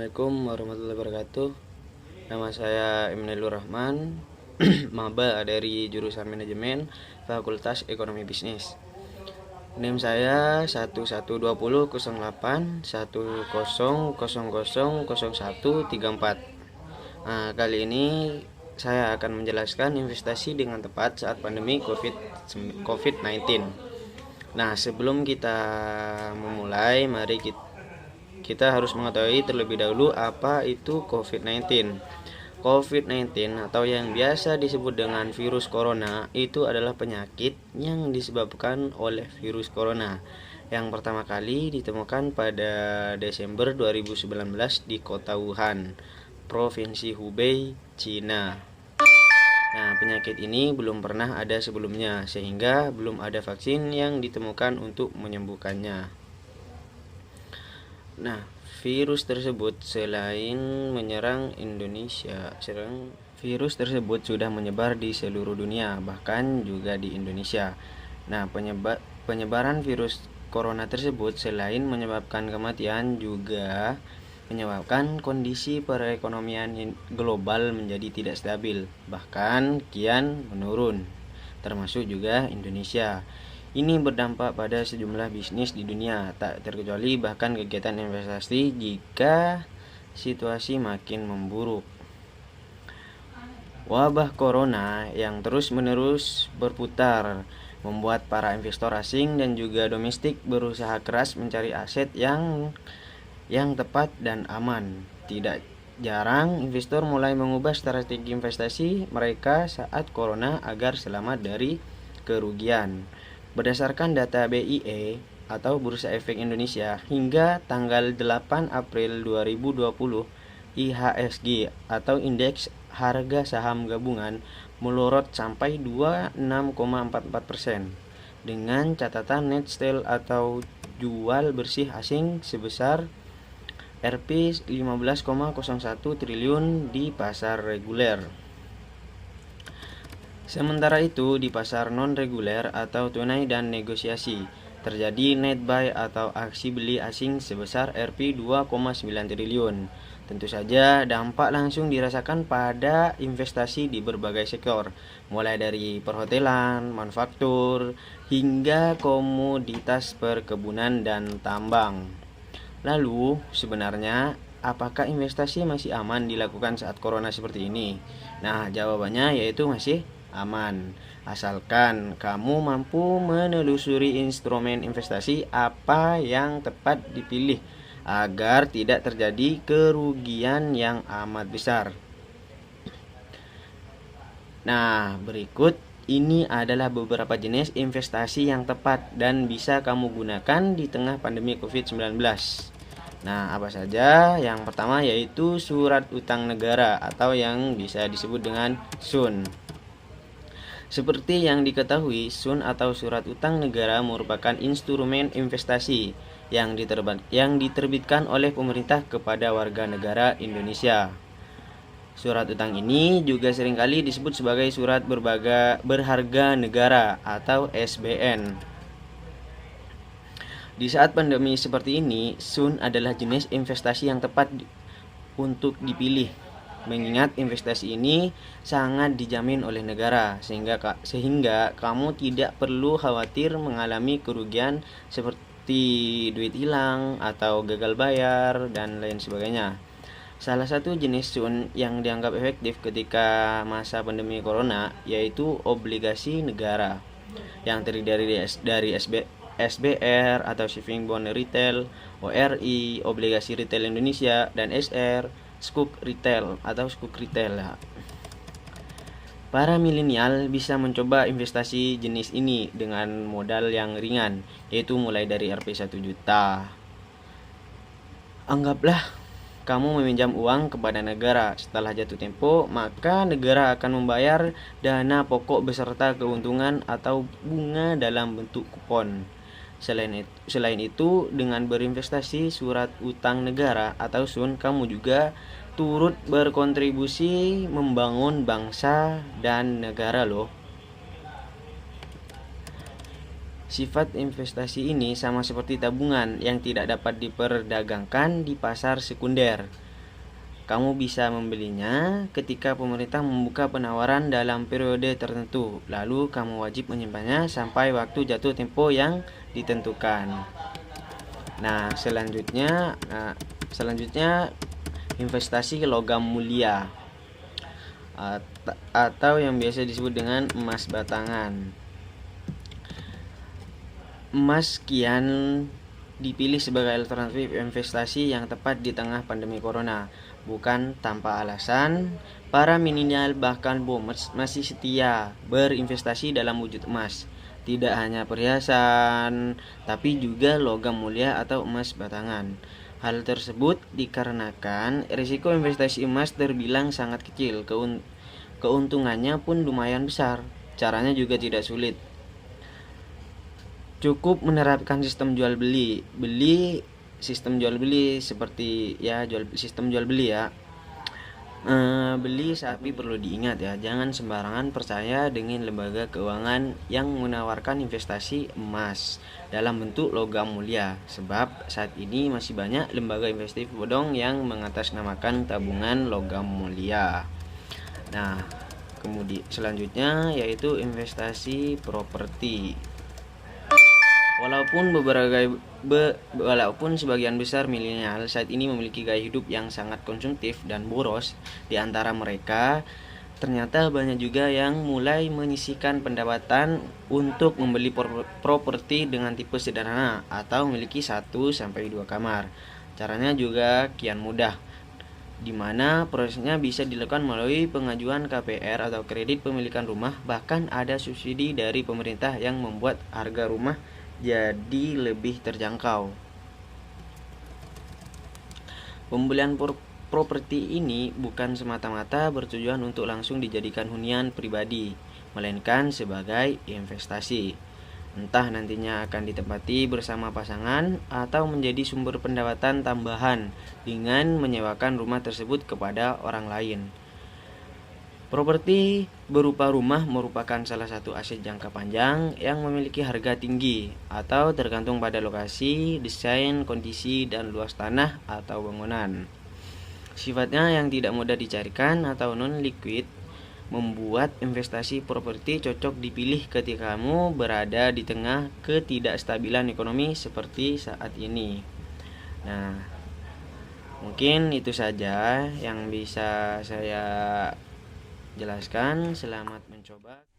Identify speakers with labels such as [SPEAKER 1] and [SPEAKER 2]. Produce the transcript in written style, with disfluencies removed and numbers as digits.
[SPEAKER 1] Assalamualaikum warahmatullahi wabarakatuh. Nama saya Imnilur Rahman, maba dari jurusan Manajemen Fakultas Ekonomi Bisnis. NIM saya 11200810000134. Kali ini saya akan menjelaskan investasi dengan tepat saat pandemi COVID-19. Sebelum kita memulai, mari kita harus mengetahui terlebih dahulu apa itu COVID-19. COVID-19 atau yang biasa disebut dengan virus corona itu adalah penyakit yang disebabkan oleh virus corona yang pertama kali ditemukan pada Desember 2019 di kota Wuhan, Provinsi Hubei, Cina. Penyakit ini belum pernah ada sebelumnya sehingga belum ada vaksin yang ditemukan untuk menyembuhkannya. Virus tersebut sudah menyebar di seluruh dunia, bahkan juga di Indonesia. Penyebaran virus corona tersebut selain menyebabkan kematian juga menyebabkan kondisi perekonomian global menjadi tidak stabil, bahkan kian menurun, termasuk juga Indonesia. Ini berdampak pada sejumlah bisnis di dunia, tak terkecuali bahkan kegiatan investasi jika situasi makin memburuk. Wabah corona yang terus-menerus berputar membuat para investor asing dan juga domestik berusaha keras mencari aset yang tepat dan aman. Tidak jarang investor mulai mengubah strategi investasi mereka saat corona agar selamat dari kerugian. Berdasarkan data BIE atau Bursa Efek Indonesia, hingga tanggal 8 April 2020, IHSG atau Indeks Harga Saham Gabungan melorot sampai 26,44% dengan catatan net sell atau jual bersih asing sebesar Rp 15,01 triliun di pasar reguler. Sementara itu, di pasar non-reguler atau tunai dan negosiasi, terjadi net buy atau aksi beli asing sebesar Rp 2,9 triliun. Tentu saja dampak langsung dirasakan pada investasi di berbagai sektor, mulai dari perhotelan, manufaktur, hingga komoditas perkebunan dan tambang. Lalu, sebenarnya apakah investasi masih aman dilakukan saat corona seperti ini? Jawabannya yaitu masih aman, asalkan kamu mampu menelusuri instrumen investasi apa yang tepat dipilih agar tidak terjadi kerugian yang amat besar. Berikut ini adalah beberapa jenis investasi yang tepat dan bisa kamu gunakan di tengah pandemi COVID-19. Apa saja? Yang pertama yaitu surat utang negara atau yang bisa disebut dengan SUN. Seperti yang diketahui, SUN atau surat utang negara merupakan instrumen investasi yang diterbitkan oleh pemerintah kepada warga negara Indonesia. Surat utang ini juga seringkali disebut sebagai surat berharga negara atau SBN. Di saat pandemi seperti ini, SUN adalah jenis investasi yang tepat untuk dipilih, mengingat investasi ini sangat dijamin oleh negara sehingga kamu tidak perlu khawatir mengalami kerugian seperti duit hilang atau gagal bayar dan lain sebagainya. Salah satu jenis SUN yang dianggap efektif ketika masa pandemi corona yaitu obligasi negara yang terdiri dari SBR atau Saving Bond Retail, ORI, Obligasi Retail Indonesia, dan SR, Skuk Retail atau Skuk Retail. Para milenial bisa mencoba investasi jenis ini dengan modal yang ringan, yaitu mulai dari Rp 1 juta. Anggaplah kamu meminjam uang kepada negara. Setelah jatuh tempo, maka negara akan membayar dana pokok beserta keuntungan atau bunga dalam bentuk kupon. Selain itu, dengan berinvestasi surat utang negara atau SUN, kamu juga turut berkontribusi membangun bangsa dan negara loh. Sifat investasi ini sama seperti tabungan yang tidak dapat diperdagangkan di pasar sekunder. Kamu bisa membelinya ketika pemerintah membuka penawaran dalam periode tertentu. Lalu kamu wajib menyimpannya sampai waktu jatuh tempo yang ditentukan. Nah, selanjutnya investasi logam mulia atau yang biasa disebut dengan emas batangan. Emas kian dipilih sebagai alternatif investasi yang tepat di tengah pandemi corona. Bukan tanpa alasan, para milenial bahkan boomers masih setia berinvestasi dalam wujud emas. Tidak hanya perhiasan, tapi juga logam mulia atau emas batangan. Hal tersebut dikarenakan risiko investasi emas terbilang sangat kecil, keuntungannya pun lumayan besar. Caranya juga tidak sulit. Cukup menerapkan sistem jual beli. Sistem jual beli seperti sistem jual beli ya. Beli sapi perlu diingat ya, jangan sembarangan percaya dengan lembaga keuangan yang menawarkan investasi emas dalam bentuk logam mulia, sebab saat ini masih banyak lembaga investasi bodong yang mengatasnamakan tabungan logam mulia. Nah, kemudian selanjutnya yaitu investasi properti. Walaupun sebagian besar milenial saat ini memiliki gaya hidup yang sangat konsumtif dan boros, di antara mereka ternyata banyak juga yang mulai menyisihkan pendapatan untuk membeli properti dengan tipe sederhana atau memiliki 1-2 kamar. Caranya juga kian mudah, di mana prosesnya bisa dilakukan melalui pengajuan KPR atau kredit pemilikan rumah. Bahkan ada subsidi dari pemerintah yang membuat harga rumah jadi lebih terjangkau. Pembelian properti ini bukan semata-mata bertujuan untuk langsung dijadikan hunian pribadi, melainkan sebagai investasi. Entah nantinya akan ditempati bersama pasangan atau menjadi sumber pendapatan tambahan dengan menyewakan rumah tersebut kepada orang lain. Properti berupa rumah merupakan salah satu aset jangka panjang yang memiliki harga tinggi atau tergantung pada lokasi, desain, kondisi, dan luas tanah atau bangunan. Sifatnya yang tidak mudah dicarikan atau non-liquid membuat investasi properti cocok dipilih ketika kamu berada di tengah ketidakstabilan ekonomi seperti saat ini. Nah, mungkin itu saja yang bisa saya jelaskan. Selamat mencoba.